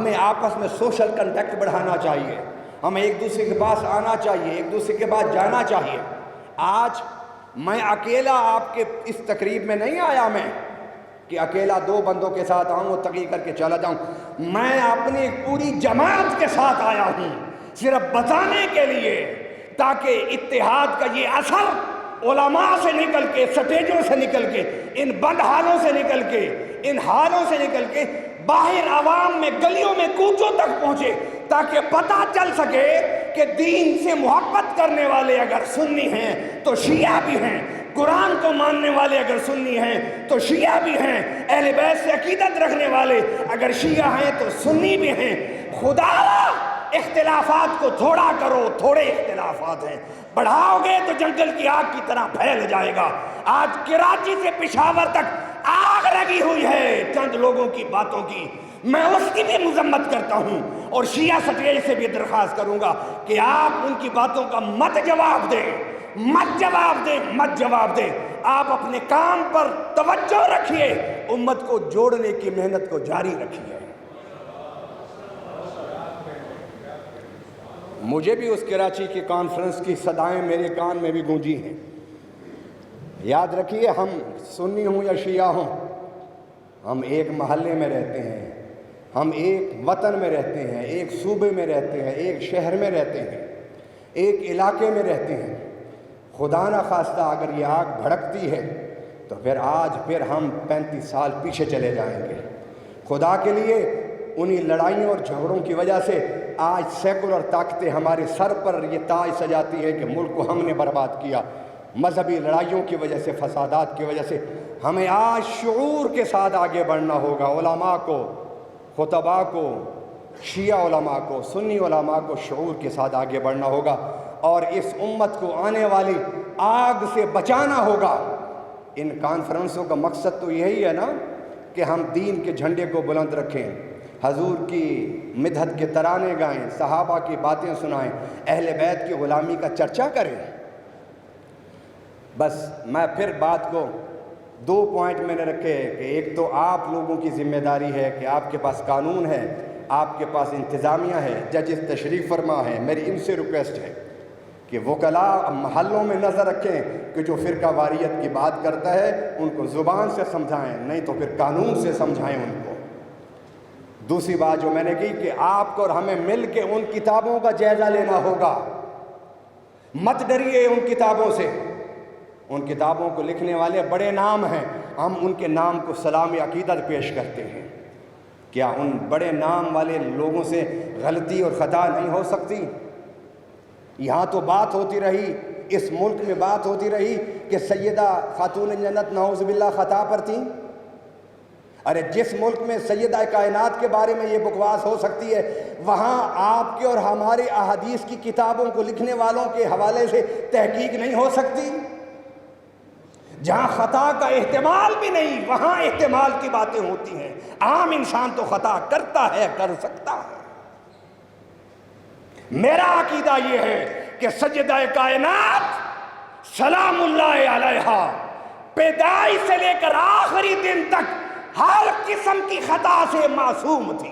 ہمیں آپس میں سوشل کنٹیکٹ بڑھانا چاہیے، ہمیں ایک دوسرے کے پاس آنا چاہیے، ایک دوسرے کے پاس جانا چاہیے۔ آج میں اکیلا آپ کے اس تقریب میں نہیں آیا، میں کہ اکیلا 2 بندوں کے ساتھ آؤں اور تقریر کر کے چلا جاؤں، میں اپنی پوری جماعت کے ساتھ آیا ہوں، صرف بتانے کے لیے، تاکہ اتحاد کا یہ اثر علماء سے نکل کے، سٹیجوں سے نکل کے، ان بد حالوں سے نکل کے، ان حالوں سے نکل کے باہر عوام میں، گلیوں میں، کوچوں تک پہنچے، تاکہ پتہ چل سکے کہ دین سے محبت کرنے والے اگر سنی ہیں تو شیعہ بھی ہیں، قرآن کو ماننے والے اگر سنی ہیں تو شیعہ بھی ہیں، اہل بیت سے عقیدت رکھنے والے اگر شیعہ ہیں تو سنی بھی ہیں۔ خدا اختلافات کو تھوڑا کرو، تھوڑے اختلافات ہیں، بڑھاؤ گے تو جنگل کی آگ کی طرح پھیل جائے گا۔ آج کراچی سے پشاور تک آگ لگی ہوئی ہے چند لوگوں کی باتوں کی، میں اس کی بھی مذمت کرتا ہوں، اور شیعہ سٹیج سے بھی درخواست کروں گا کہ آپ ان کی باتوں کا مت جواب دیں، مت جواب دیں، مت جواب دیں۔ آپ اپنے کام پر توجہ رکھیے، امت کو جوڑنے کی محنت کو جاری رکھیے۔ مجھے بھی اس کراچی کی کانفرنس کی صدائیں میرے کان میں بھی گونجی ہیں۔ یاد رکھیے، ہم سنی ہوں یا شیعہ ہوں، ہم ایک محلے میں رہتے ہیں، ہم ایک وطن میں رہتے ہیں، ایک صوبے میں رہتے ہیں، ایک شہر میں رہتے ہیں، ایک علاقے میں رہتے ہیں۔ خدا نہ خواستہ اگر یہ آگ بھڑکتی ہے تو پھر ہم 35 سال پیچھے چلے جائیں گے۔ خدا کے لیے انہی لڑائیوں اور جھگڑوں کی وجہ سے آج سیکولر طاقتیں ہمارے سر پر یہ تاج سجاتی ہیں کہ ملک کو ہم نے برباد کیا۔ مذہبی لڑائیوں کی وجہ سے، فسادات کی وجہ سے ہمیں آج شعور کے ساتھ آگے بڑھنا ہوگا۔ علماء کو، خطباء کو، شیعہ علماء کو، سنی علماء کو شعور کے ساتھ آگے بڑھنا ہوگا، اور اس امت کو آنے والی آگ سے بچانا ہوگا۔ ان کانفرنسوں کا مقصد تو یہی ہے نا کہ ہم دین کے جھنڈے کو بلند رکھیں، حضور کی مدحت کے ترانے گائیں، صحابہ کی باتیں سنائیں، اہل بیت کی غلامی کا چرچا کریں۔ بس میں پھر بات کو 2 پوائنٹ میں نے رکھے کہ ایک تو آپ لوگوں کی ذمہ داری ہے کہ آپ کے پاس قانون ہے، آپ کے پاس انتظامیہ ہے، ججز تشریف فرما ہے۔ میری ان سے ریکویسٹ ہے کہ وکلاء محلوں میں نظر رکھیں کہ جو فرقہ واریت کی بات کرتا ہے ان کو زبان سے سمجھائیں، نہیں تو پھر قانون سے سمجھائیں ان کو۔ دوسری بات جو میں نے کی کہ آپ کو اور ہمیں مل کے ان کتابوں کا جائزہ لینا ہوگا۔ مت ڈریے ان کتابوں سے، ان کتابوں کو لکھنے والے بڑے نام ہیں، ہم ان کے نام کو سلام عقیدت پیش کرتے ہیں۔ کیا ان بڑے نام والے لوگوں سے غلطی اور خطا نہیں ہو سکتی؟ یہاں تو بات ہوتی رہی، اس ملک میں بات ہوتی رہی کہ سیدہ خاتون جنت نعوذ باللہ خطا پر تھیں۔ ارے جس ملک میں سیدہ کائنات کے بارے میں یہ بکواس ہو سکتی ہے، وہاں آپ کے اور ہمارے احادیث کی کتابوں کو لکھنے والوں کے حوالے سے تحقیق نہیں ہو سکتی؟ جہاں خطا کا احتمال بھی نہیں، وہاں احتمال کی باتیں ہوتی ہیں۔ عام انسان تو خطا کرتا ہے، کر سکتا ہے۔ میرا عقیدہ یہ ہے کہ سیدہ کائنات سلام اللہ علیہا پیدائش سے لے کر آخری دن تک ہر قسم کی خطا سے معصوم تھی۔